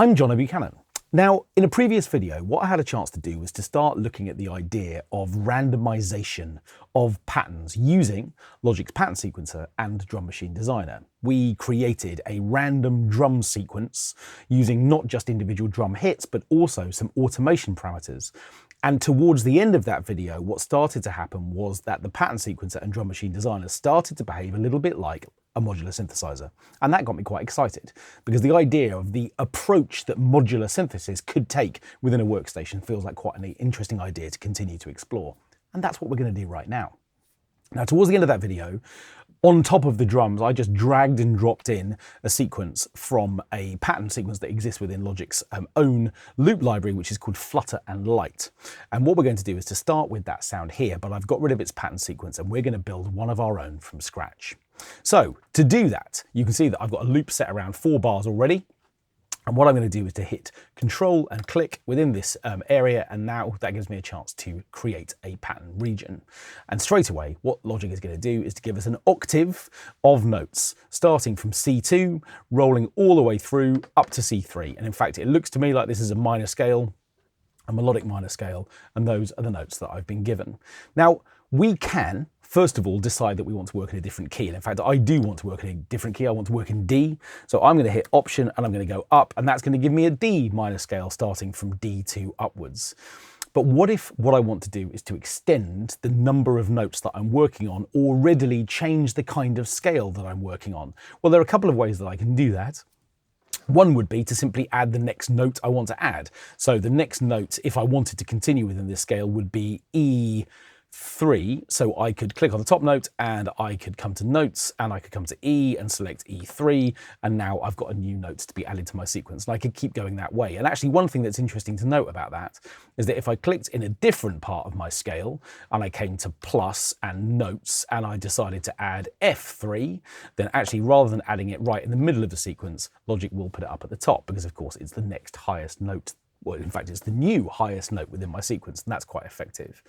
I'm Johnny Buchanan. Now, in a previous video, what I had a chance to do was to start looking at the idea of randomization of patterns using Logic's pattern sequencer and drum machine designer. We created a random drum sequence using not just individual drum hits, but also some automation parameters. And towards the end of that video, what started to happen was that the pattern sequencer and drum machine designer started to behave a little bit like a modular synthesizer. And that got me quite excited because the idea of the approach that modular synthesis could take within a workstation feels like quite an interesting idea to continue to explore. And that's what we're going to do right now. Now, towards the end of that video, on top of the drums, I just dragged and dropped in a sequence from a pattern sequence that exists within Logic's own loop library, which is called Flutter and Light. And what we're going to do is to start with that sound here, but I've got rid of its pattern sequence and we're going to build one of our own from scratch. So to do that, you can see that I've got a loop set around 4 bars already. And what I'm going to do is to hit Control and click within this area, and now that gives me a chance to create a pattern region. And straight away, what Logic is going to do is to give us an octave of notes, starting from C2, rolling all the way through up to C3. And in fact, it looks to me like this is a minor scale, a melodic minor scale, and those are the notes that I've been given. Now, we can, first of all, decide that we want to work in a different key. And in fact, I do want to work in a different key. I want to work in D. So I'm going to hit Option and I'm going to go up, and that's going to give me a D minor scale starting from D2 upwards. But what if what I want to do is to extend the number of notes that I'm working on or readily change the kind of scale that I'm working on? Well, there are a couple of ways that I can do that. One would be to simply add the next note I want to add. So the next note, if I wanted to continue within this scale, would be E3. So I could click on the top note and I could come to notes and I could come to E and select E3. And now I've got a new note to be added to my sequence. And I could keep going that way. And actually one thing that's interesting to note about that is that if I clicked in a different part of my scale and I came to plus and notes and I decided to add F3, then actually rather than adding it right in the middle of the sequence, Logic will put it up at the top because of course it's the next highest note. Well, in fact, it's the new highest note within my sequence, and that's quite effective.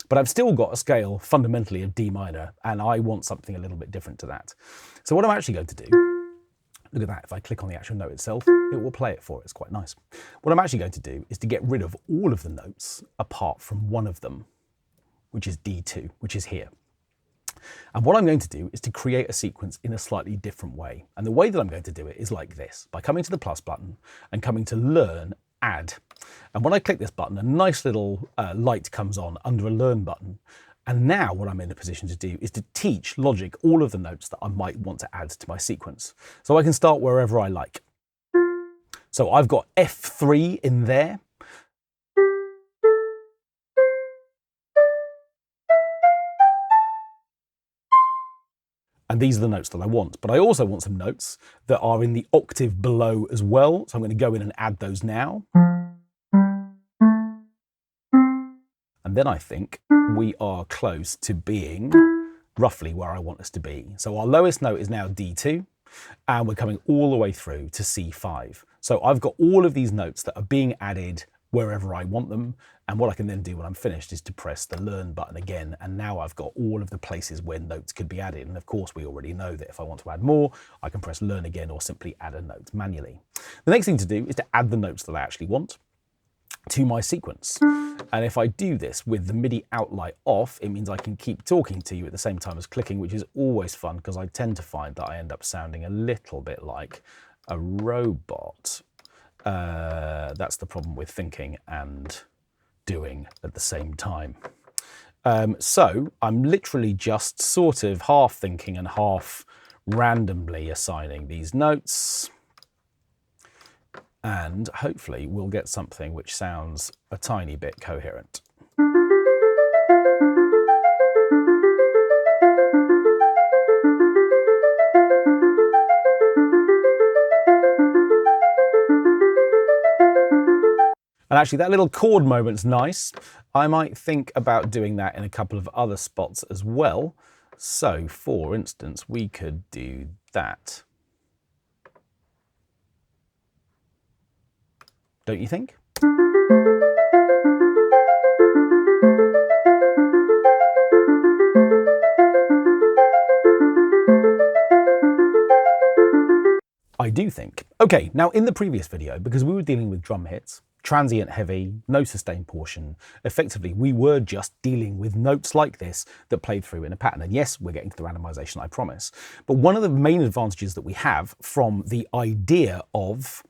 But I've still got a scale fundamentally of D minor, and I want something a little bit different to that. So what I'm actually going to do, look at that, if I click on the actual note itself, it will play it for it. It's quite nice. What I'm actually going to do is to get rid of all of the notes apart from one of them, which is D2, which is here. And what I'm going to do is to create a sequence in a slightly different way. And the way that I'm going to do it is like this, by coming to the plus button and coming to Learn, Add. And when I click this button, a nice little light comes on under a Learn button. And now what I'm in a position to do is to teach Logic all of the notes that I might want to add to my sequence. So I can start wherever I like. So I've got F3 in there. And these are the notes that I want. But I also want some notes that are in the octave below as well. So I'm going to go in and add those now. And then I think we are close to being roughly where I want us to be. So our lowest note is now D2, and we're coming all the way through to C5. So I've got all of these notes that are being added wherever I want them. And what I can then do when I'm finished is to press the Learn button again. And now I've got all of the places where notes could be added. And of course, we already know that if I want to add more, I can press Learn again or simply add a note manually. The next thing to do is to add the notes that I actually want to my sequence. And if I do this with the MIDI outlight off, it means I can keep talking to you at the same time as clicking, which is always fun because I tend to find that I end up sounding a little bit like a robot. That's the problem with thinking and doing at the same time. So I'm literally just sort of half thinking and half randomly assigning these notes. And hopefully we'll get something which sounds a tiny bit coherent. And actually that little chord moment's nice. I might think about doing that in a couple of other spots as well. So for instance, we could do that. Don't you think? I do think. Okay, now in the previous video, because we were dealing with drum hits, transient heavy, no sustained portion, effectively we were just dealing with notes like this that played through in a pattern. And yes, we're getting to the randomization, I promise. But one of the main advantages that we have from the idea of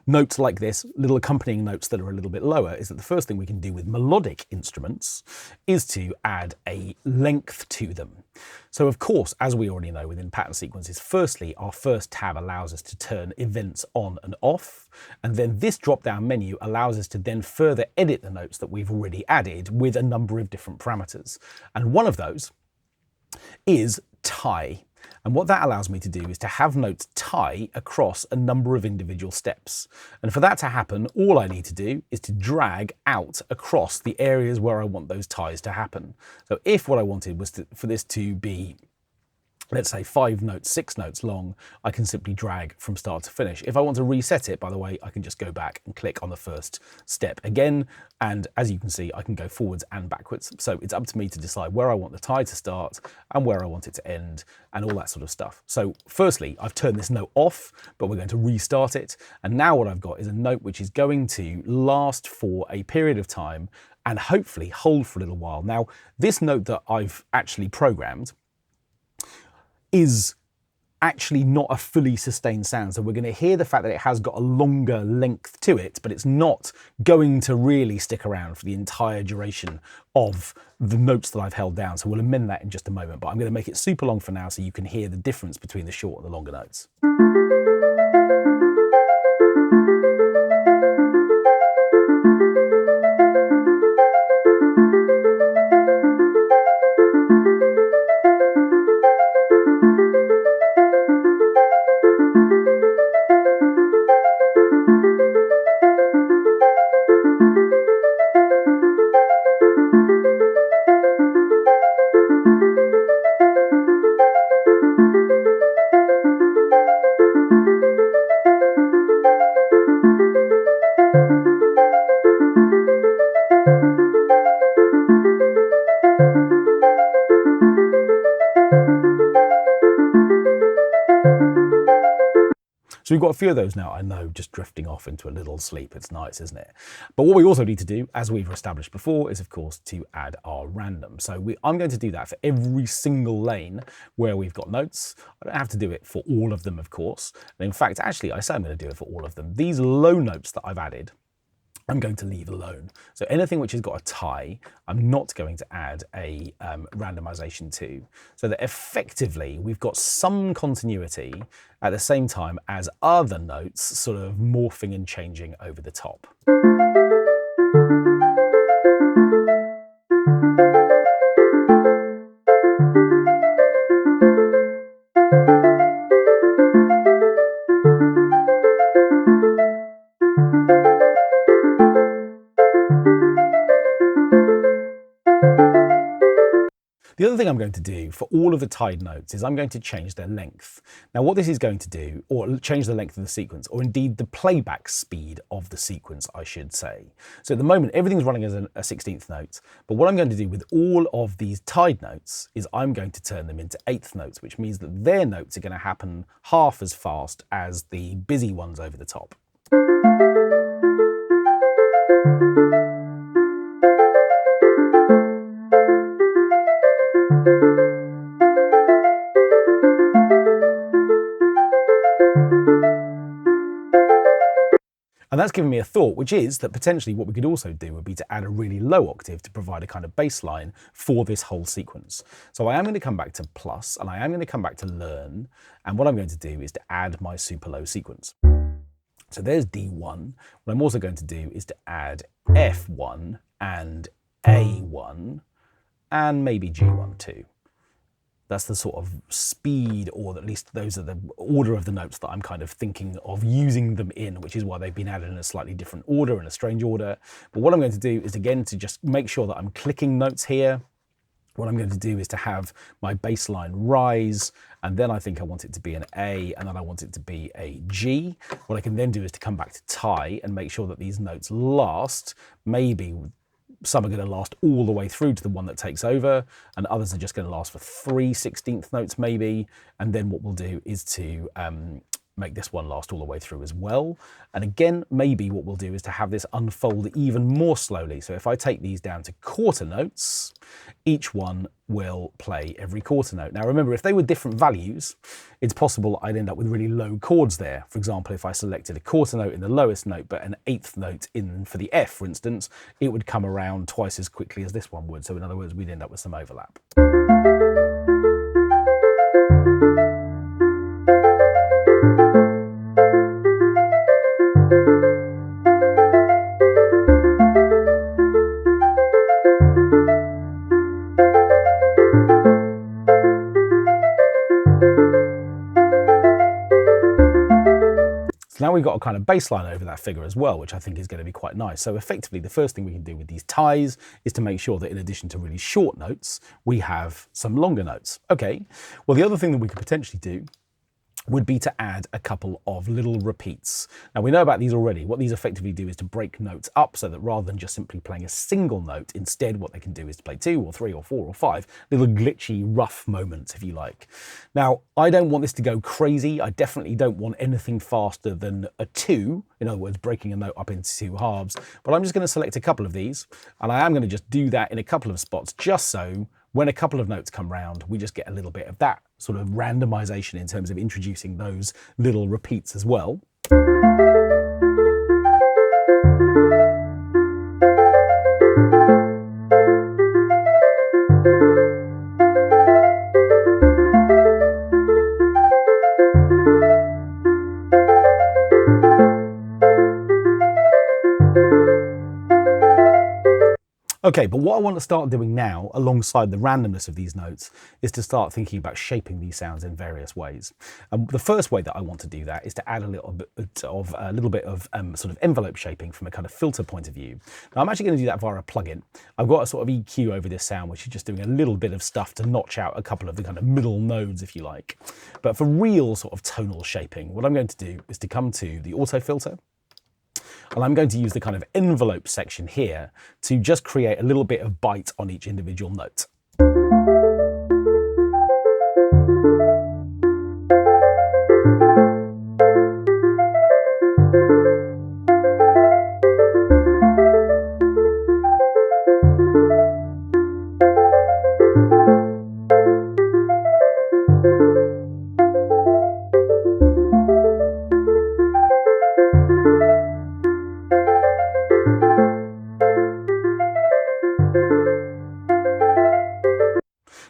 notes like this, little accompanying notes that are a little bit lower, is that the first thing we can do with melodic instruments is to add a length to them. So of course, as we already know within pattern sequences, firstly, our first tab allows us to turn events on and off, and then this drop-down menu allows us to then further edit the notes that we've already added with a number of different parameters. And one of those is tie. And what that allows me to do is to have notes tie across a number of individual steps. And for that to happen, all I need to do is to drag out across the areas where I want those ties to happen. So if what I wanted was for this to be, let's say 5 notes, 6 notes long, I can simply drag from start to finish. If I want to reset it, by the way, I can just go back and click on the first step again. And as you can see, I can go forwards and backwards. So it's up to me to decide where I want the tie to start and where I want it to end and all that sort of stuff. So firstly, I've turned this note off, but we're going to restart it. And now what I've got is a note which is going to last for a period of time and hopefully hold for a little while. Now, this note that I've actually programmed is actually not a fully sustained sound. So we're going to hear the fact that it has got a longer length to it, but it's not going to really stick around for the entire duration of the notes that I've held down. So we'll amend that in just a moment, but I'm going to make it super long for now so you can hear the difference between the short and the longer notes. So we've got a few of those now, I know, just drifting off into a little sleep. It's nice, isn't it? But what we also need to do, as we've established before, is of course to add our random. So I'm going to do that for every single lane where we've got notes. I don't have to do it for all of them, of course. And in fact, actually, I say I'm going to do it for all of them. These low notes that I've added, I'm going to leave alone. So anything which has got a tie, I'm not going to add a randomization to. So that effectively we've got some continuity at the same time as other notes sort of morphing and changing over the top. The other thing I'm going to do for all of the tied notes is I'm going to change their length. Now what this is going to do, or change the length of the sequence, or indeed the playback speed of the sequence, I should say. So at the moment, everything's running as a 16th note, but what I'm going to do with all of these tied notes is I'm going to turn them into 8th notes, which means that their notes are going to happen half as fast as the busy ones over the top. And that's given me a thought, which is that potentially what we could also do would be to add a really low octave to provide a kind of baseline for this whole sequence. So I am going to come back to plus, and I am going to come back to learn, and what I'm going to do is to add my super low sequence. So there's D1. What I'm also going to do is to add F1 and A1, and maybe G1 too. That's the sort of speed, or at least those are the order of the notes that I'm kind of thinking of using them in, which is why they've been added in a slightly different order, in a strange order. But what I'm going to do is, again, to just make sure that I'm clicking notes here. What I'm going to do is to have my bass line rise, and then I think I want it to be an A, and then I want it to be a G. What I can then do is to come back to tie and make sure that these notes last. Maybe some are going to last all the way through to the one that takes over, and others are just going to last for 3/16th notes maybe. And then what we'll do is to make this one last all the way through as well. And again, maybe what we'll do is to have this unfold even more slowly. So if I take these down to quarter notes, each one will play every quarter note. Now remember, if they were different values, it's possible I'd end up with really low chords there. For example, if I selected a quarter note in the lowest note, but an eighth note in for the F, for instance, it would come around twice as quickly as this one would. So in other words, we'd end up with some overlap. So now we've got a kind of baseline over that figure as well, which I think is going to be quite nice. So effectively, the first thing we can do with these ties is to make sure that in addition to really short notes, we have some longer notes. Okay, well, the other thing that we could potentially do would be to add a couple of little repeats. Now we know about these already. What these effectively do is to break notes up so that rather than just simply playing a single note, instead what they can do is to play 2 or 3 or 4 or 5 little glitchy, rough moments, if you like. Now, I don't want this to go crazy. I definitely don't want anything faster than a 2, in other words, breaking a note up into 2 halves, but I'm just going to select a couple of these, and I am going to just do that in a couple of spots, just so when a couple of notes come round, we just get a little bit of that sort of randomization in terms of introducing those little repeats as well. Okay, but what I want to start doing now, alongside the randomness of these notes, is to start thinking about shaping these sounds in various ways. And the first way that I want to do that is to add a little bit of sort of envelope shaping from a kind of filter point of view. Now I'm actually going to do that via a plugin. I've got a sort of EQ over this sound, which is just doing a little bit of stuff to notch out a couple of the kind of middle nodes, if you like. But for real sort of tonal shaping, what I'm going to do is to come to the auto filter, and I'm going to use the kind of envelope section here to just create a little bit of bite on each individual note.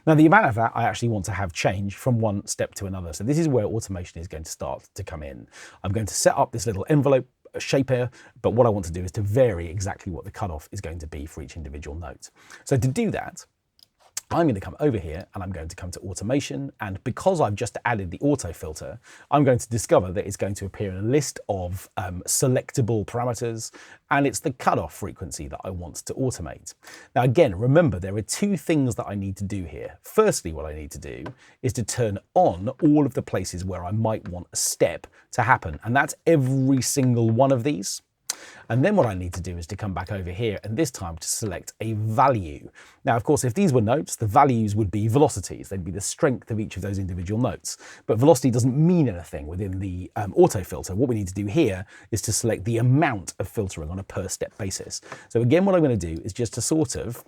Now the amount of that I actually want to have change from one step to another. So this is where automation is going to start to come in. I'm going to set up this little envelope shaper, but what I want to do is to vary exactly what the cutoff is going to be for each individual note. So to do that, I'm going to come over here and I'm going to come to automation, and because I've just added the auto filter, I'm going to discover that it's going to appear in a list of selectable parameters, and it's the cutoff frequency that I want to automate. Now again, remember there are 2 things that I need to do here. Firstly, what I need to do is to turn on all of the places where I might want a step to happen, and that's every single one of these. And then what I need to do is to come back over here and this time to select a value. Now, of course, if these were notes, the values would be velocities. They'd be the strength of each of those individual notes. But velocity doesn't mean anything within the auto filter. What we need to do here is to select the amount of filtering on a per step basis. So again, what I'm going to do is just to sort of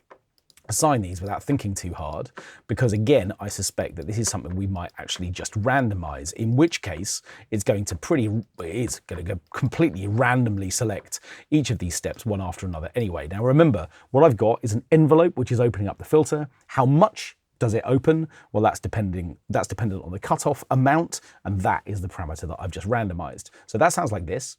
assign these without thinking too hard, because again, I suspect that this is something we might actually just randomize, in which case it's going to go completely randomly select each of these steps one after another anyway. Now remember, what I've got is an envelope which is opening up the filter. How much does it open? Well, that's dependent on the cutoff amount, and that is the parameter that I've just randomized. So that sounds like this.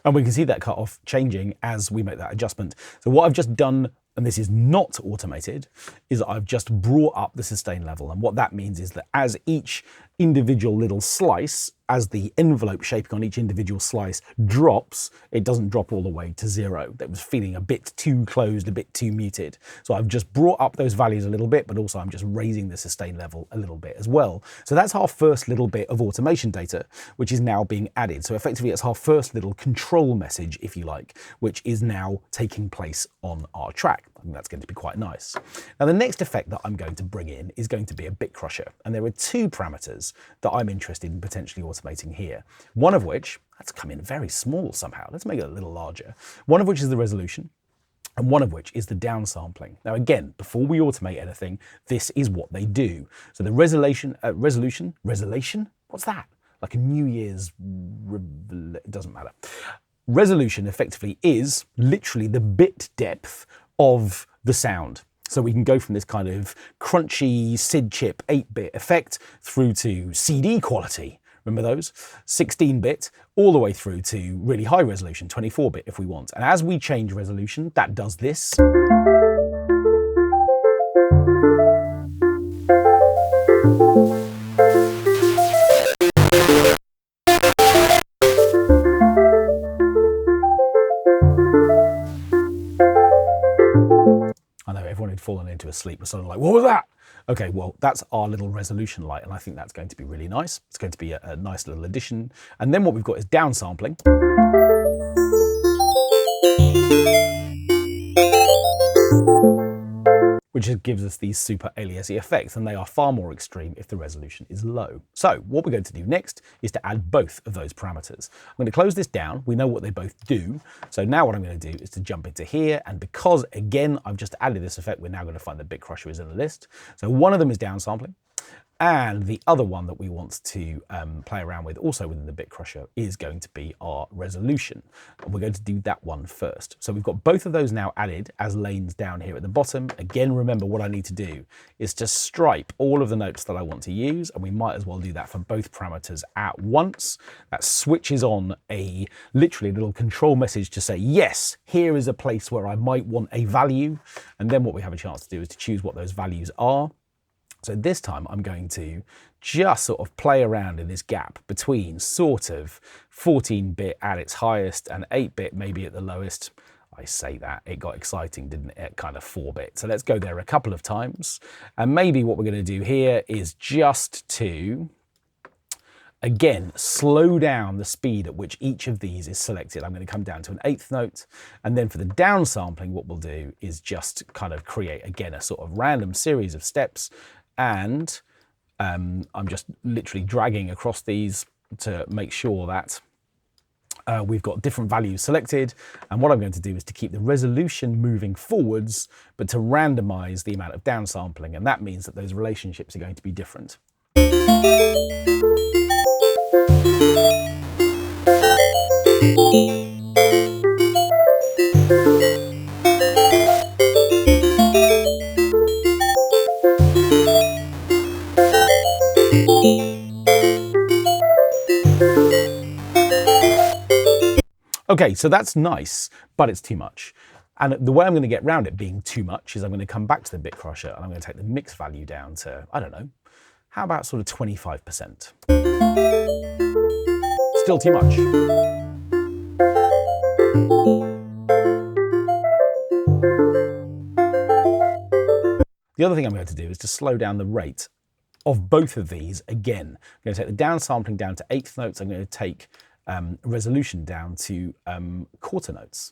And we can see that cutoff changing as we make that adjustment. So what I've just done, and this is not automated, is that I've just brought up the sustain level. And what that means is that as each individual little slice, as the envelope shaping on each individual slice drops, it doesn't drop all the way to 0. That was feeling a bit too closed, a bit too muted. So I've just brought up those values a little bit, but also I'm just raising the sustain level a little bit as well. So that's our first little bit of automation data, which is now being added. So effectively it's our first little control message, if you like, which is now taking place on our track. I think that's going to be quite nice. Now the next effect that I'm going to bring in is going to be a Bitcrusher. And there are 2 parameters that I'm interested in potentially automating here. One of which, that's come in very small somehow. Let's make it a little larger. One of which is the resolution, and one of which is the downsampling. Now again, before we automate anything, this is what they do. So the resolution, what's that? Like a New Year's, it doesn't matter. Resolution effectively is literally the bit depth of the sound. So we can go from this kind of crunchy SID chip 8-bit effect through to CD quality. Remember those? 16-bit, all the way through to really high resolution, 24-bit if we want. And as we change resolution, that does this. I know everyone had fallen into a sleep was sort of like, what was that? Okay, well, that's our little resolution light, and I think that's going to be really nice. It's going to be a nice little addition. And then what we've got is downsampling. Which gives us these super aliasy effects, and they are far more extreme if the resolution is low. So what we're going to do next is to add both of those parameters. I'm going to close this down. We know what they both do. So now what I'm going to do is to jump into here, and because, again, I've just added this effect, we're now going to find that Bitcrusher is in the list. So one of them is downsampling. And the other one that we want to play around with also within the Bitcrusher is going to be our resolution. And we're going to do that one first. So we've got both of those now added as lanes down here at the bottom. Again, remember what I need to do is to stripe all of the notes that I want to use. And we might as well do that for both parameters at once. That switches on a literally little control message to say, yes, here is a place where I might want a value. And then what we have a chance to do is to choose what those values are. So this time I'm going to just sort of play around in this gap between sort of 14-bit at its highest and 8-bit maybe at the lowest. I say that, it got exciting, didn't it, at kind of 4-bit. So let's go there a couple of times. And maybe what we're going to do here is just to, again, slow down the speed at which each of these is selected. I'm going to come down to an 8th note. And then for the downsampling, what we'll do is just kind of create, again, a sort of random series of steps. And I'm just literally dragging across these to make sure that we've got different values selected. And what I'm going to do is to keep the resolution moving forwards, but to randomize the amount of downsampling. And that means that those relationships are going to be different. Okay, so that's nice, but it's too much. And the way I'm going to get around it being too much is I'm going to come back to the Bitcrusher and I'm going to take the mix value down to, I don't know, how about sort of 25%? Still too much. The other thing I'm going to do is to slow down the rate of both of these again. I'm going to take the downsampling down to 8th notes. I'm going to take resolution down to quarter notes.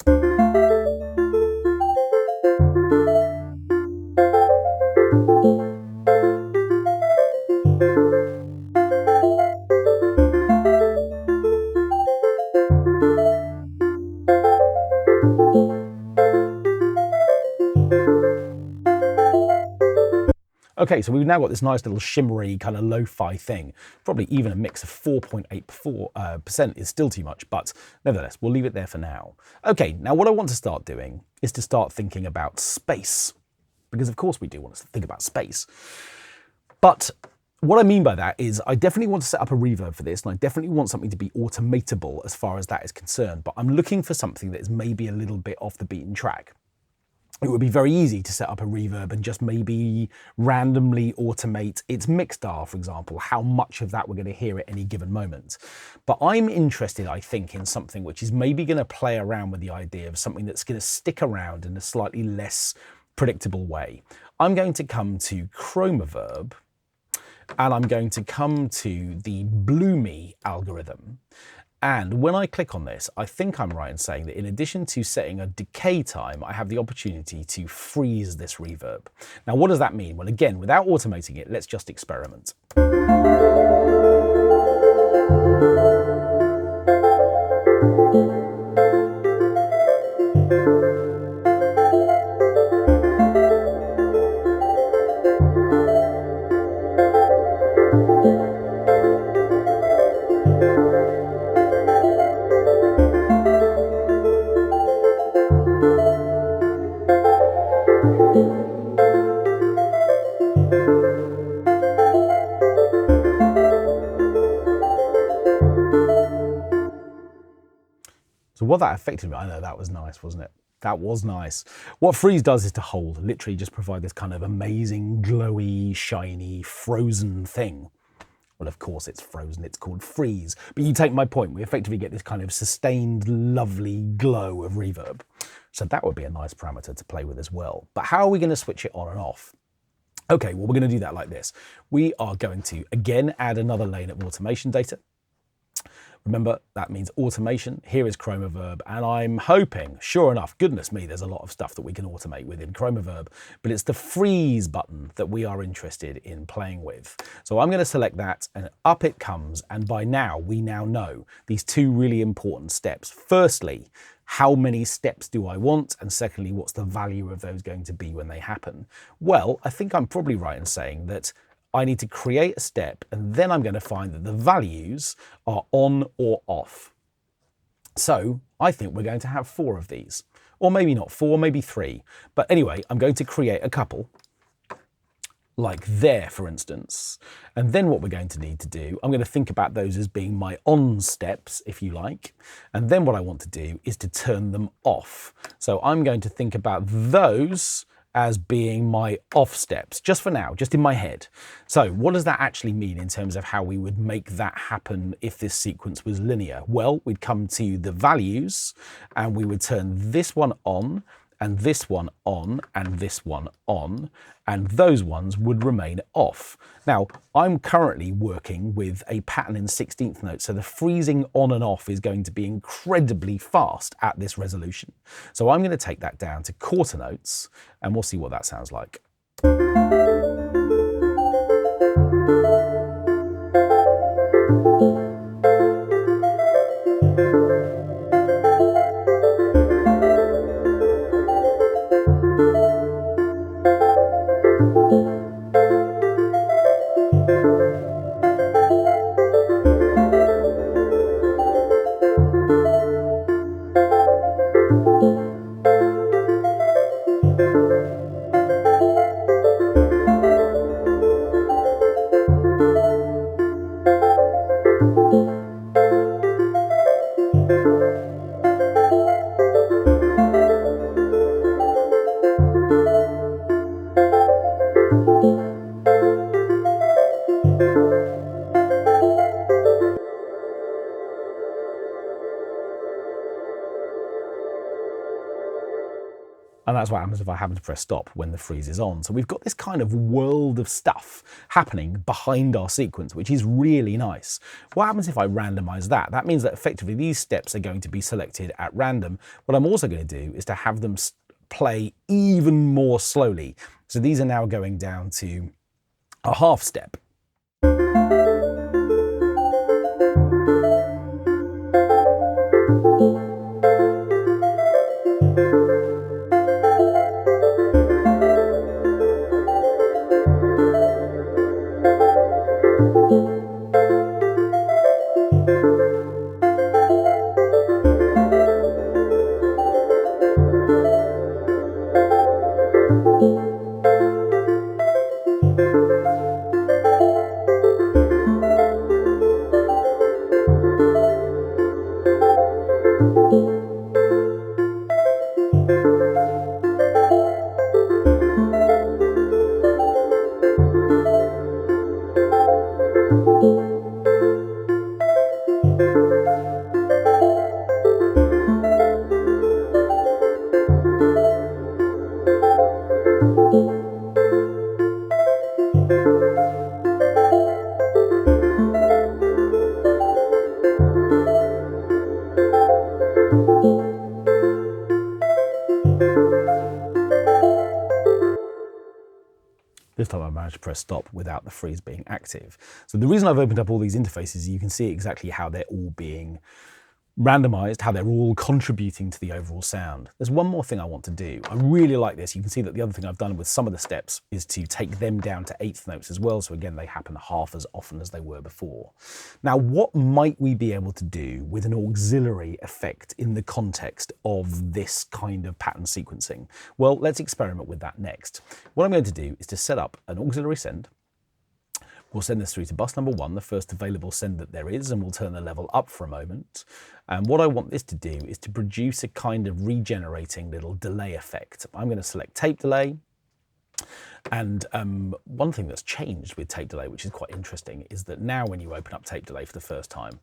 Okay, so we've now got this nice little shimmery kind of lo-fi thing. Probably even a mix of 4.84% is still too much, but nevertheless, we'll leave it there for now. Okay, now what I want to start doing is to start thinking about space, because of course we do want to think about space. But What I mean by that is I definitely want to set up a reverb for this, and I definitely want something to be automatable as far as that is concerned, but I'm looking for something that is maybe a little bit off the beaten track. It would be very easy to set up a reverb and just maybe randomly automate its mix dial, for example, how much of that we're going to hear at any given moment. But I'm interested, I think, in something which is maybe going to play around with the idea of something that's going to stick around in a slightly less predictable way. I'm going to come to Chromaverb, and I'm going to come to the Bloomy algorithm. And when I click on this, I think I'm right in saying that in addition to setting a decay time, I have the opportunity to freeze this reverb. Now, what does that mean? Well, again, without automating it, let's just experiment. So what that effectively, I know that was nice, wasn't it? That was nice. What Freeze does is to hold, literally just provide this kind of amazing, glowy, shiny, frozen thing. Well, of course it's frozen, it's called Freeze. But you take my point, we effectively get this kind of sustained, lovely glow of reverb. So that would be a nice parameter to play with as well. But how are we going to switch it on and off? Okay, well, we're going to do that like this. We are going to, again, add another lane of automation data. Remember, that means automation. Here is Chromaverb, and I'm hoping, sure enough, goodness me, there's a lot of stuff that we can automate within Chromaverb, but it's the freeze button that we are interested in playing with. So I'm going to select that, and up it comes, and by now, we now know these two really important steps. Firstly, how many steps do I want? And secondly, what's the value of those going to be when they happen? Well, I think I'm probably right in saying that I need to create a step, and then I'm going to find that the values are on or off. So I think we're going to have 4 of these, or maybe not 4, maybe 3. But anyway, I'm going to create a couple, like there, for instance. And then what we're going to need to do, I'm going to think about those as being my on steps, if you like. And then what I want to do is to turn them off. So I'm going to think about those as being my off steps, just for now, just in my head. So what does that actually mean in terms of how we would make that happen if this sequence was linear? Well, we'd come to the values and we would turn this one on, and this one on, and this one on, and those ones would remain off. Now, I'm currently working with a pattern in 16th notes, so the freezing on and off is going to be incredibly fast at this resolution. So I'm going to take that down to quarter notes, and we'll see what that sounds like. And that's what happens if I happen to press stop when the freeze is on. So we've got this kind of world of stuff happening behind our sequence, which is really nice. What happens if I randomize that? That means that effectively these steps are going to be selected at random. What I'm also going to do is to have them play even more slowly. So these are now going down to a half step. This time I managed to press stop without the freeze being active. So the reason I've opened up all these interfaces, you can see exactly how they're all being randomized, how they're all contributing to the overall sound. There's one more thing I want to do. I really like this. You can see that the other thing I've done with some of the steps is to take them down to eighth notes as well. So again, they happen half as often as they were before. Now, what might we be able to do with an auxiliary effect in the context of this kind of pattern sequencing? Well, let's experiment with that next. What I'm going to do is to set up an auxiliary send. We'll send this through to bus number 1, the first available send that there is, and we'll turn the level up for a moment. And what I want this to do is to produce a kind of regenerating little delay effect. I'm going to select tape delay. And one thing that's changed with tape delay, which is quite interesting, is that now when you open up tape delay for the first time,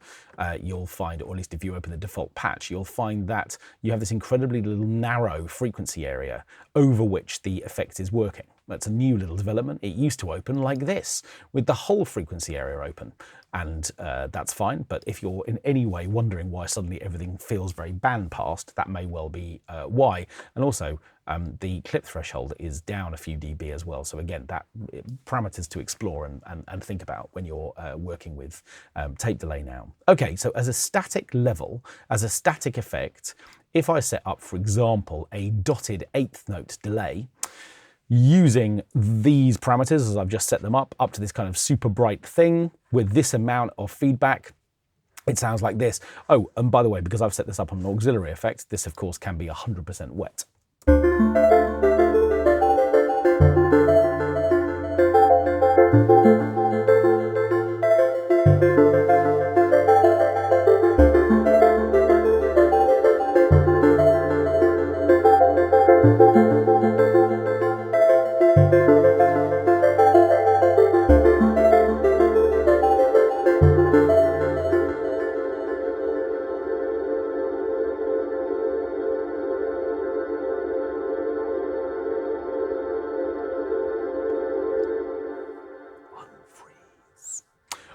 you'll find, or at least if you open the default patch, you'll find that you have this incredibly little narrow frequency area over which the effect is working. That's a new little development. It used to open like this, with the whole frequency area open. And that's fine, but if you're in any way wondering why suddenly everything feels very bandpassed, that may well be why. And also, the clip threshold is down a few dB as well. So again, that parameters to explore and think about when you're working with tape delay now. Okay, so as a static level, as a static effect, if I set up, for example, a dotted eighth note delay, using these parameters as I've just set them up to this kind of super bright thing with this amount of feedback, it sounds like this. Oh, and by the way, because I've set this up on an auxiliary effect, this of course can be 100% wet.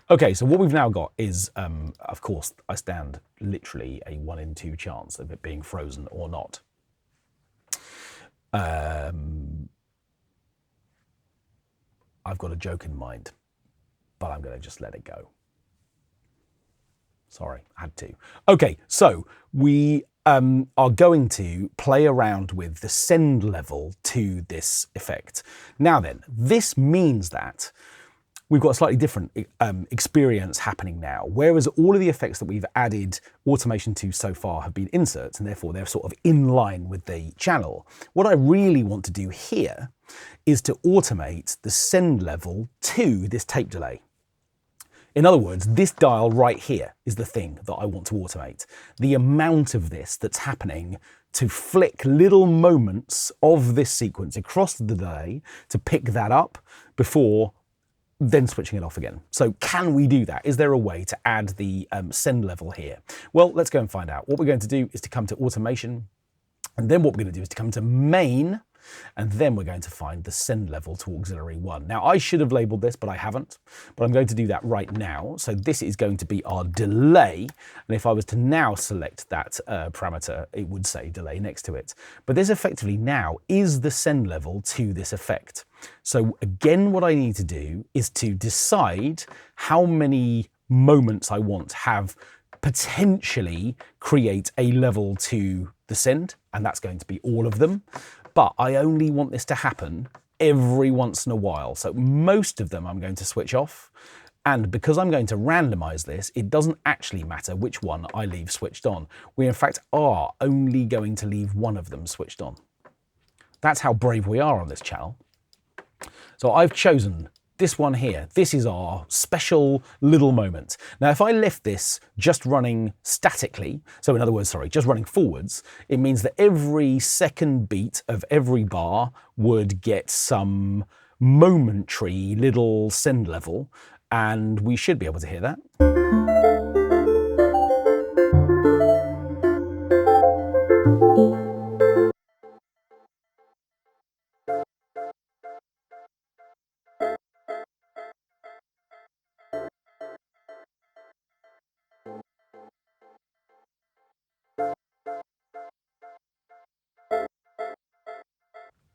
Okay, so what we've now got is, of course, I stand literally a 1 in 2 chance of it being frozen or not. I've got a joke in mind, but I'm going to just let it go. Sorry, I had to. Okay, so we are going to play around with the send level to this effect. Now then, this means that we've got a slightly different experience happening now, whereas all of the effects that we've added automation to so far have been inserts, and therefore they're sort of in line with the channel. What I really want to do here is to automate the send level to this tape delay. In other words, this dial right here is the thing that I want to automate. The amount of this that's happening to flick little moments of this sequence across the delay to pick that up before then switching it off again. So can we do that? Is there a way to add the send level here? Well, let's go and find out. What we're going to do is to come to automation, and then what we're going to do is to come to main, and then we're going to find the send level to auxiliary 1. Now, I should have labeled this, but I haven't, but I'm going to do that right now. So this is going to be our delay, and if I was to now select that parameter, it would say delay next to it. But this effectively now is the send level to this effect. So again, what I need to do is to decide how many moments I want to have potentially create a level to the send, and that's going to be all of them. But I only want this to happen every once in a while. So most of them I'm going to switch off. And because I'm going to randomize this, it doesn't actually matter which one I leave switched on. We in fact are only going to leave one of them switched on. That's how brave we are on this channel. So I've chosen this one here, this is our special little moment. Now, if I left this just running statically, so in other words, sorry, just running forwards, it means that every second beat of every bar would get some momentary little send level, and we should be able to hear that.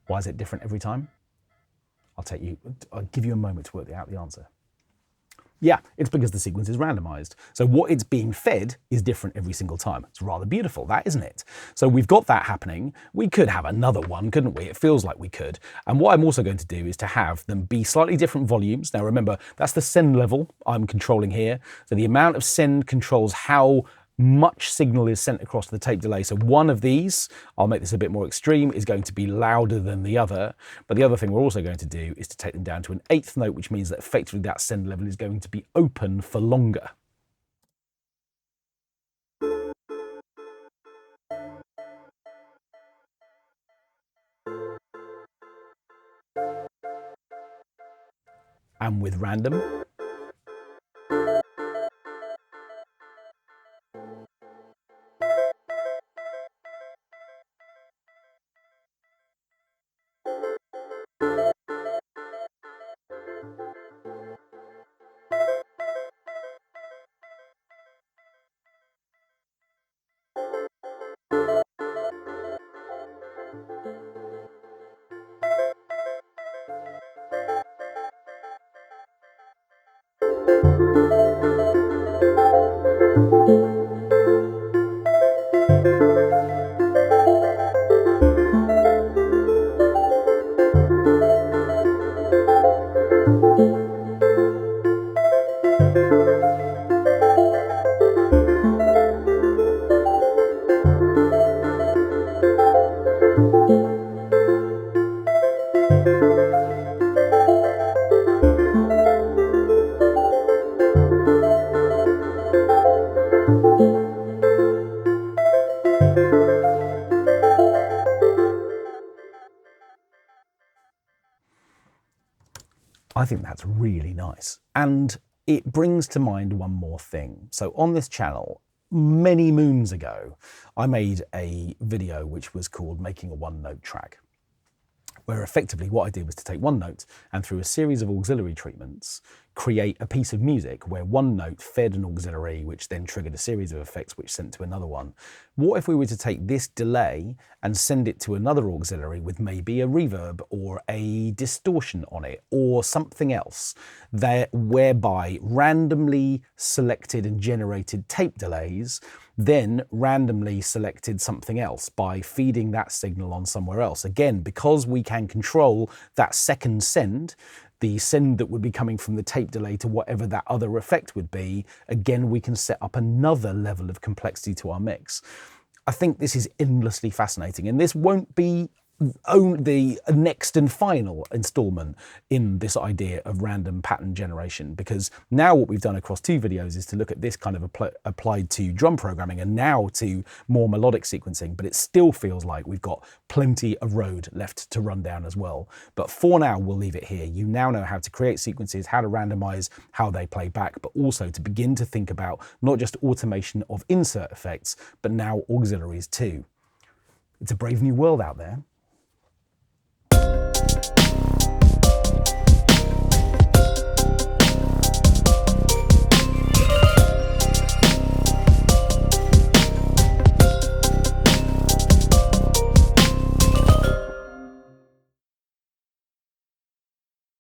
Why is it different every time? I'll give you a moment to work out the answer. Yeah, it's because the sequence is randomized. So what it's being fed is different every single time. It's rather beautiful, that, isn't it? So we've got that happening. We could have another one, couldn't we? It feels like we could. And what I'm also going to do is to have them be slightly different volumes. Now remember, that's the send level I'm controlling here. So the amount of send controls how much signal is sent across the tape delay. So one of these, I'll make this a bit more extreme, is going to be louder than the other. But the other thing we're also going to do is to take them down to an eighth note, which means that effectively that send level is going to be open for longer. And with random, I think that's really nice. And it brings to mind one more thing. So on this channel, many moons ago, I made a video which was called Making a One-Note Track, where effectively what I did was to take one note and through a series of auxiliary treatments, create a piece of music where one note fed an auxiliary, which then triggered a series of effects which sent to another one. What if we were to take this delay and send it to another auxiliary with maybe a reverb or a distortion on it or something else, whereby randomly selected and generated tape delays then randomly selected something else by feeding that signal on somewhere else. Again, because we can control that second send, the send that would be coming from the tape delay to whatever that other effect would be, again, we can set up another level of complexity to our mix. I think this is endlessly fascinating, and this won't be the next and final installment in this idea of random pattern generation, because now what we've done across two videos is to look at this kind of applied to drum programming and now to more melodic sequencing, but it still feels like we've got plenty of road left to run down as well. But for now, we'll leave it here. You now know how to create sequences, how to randomize, how they play back, but also to begin to think about not just automation of insert effects, but now auxiliaries too. It's a brave new world out there.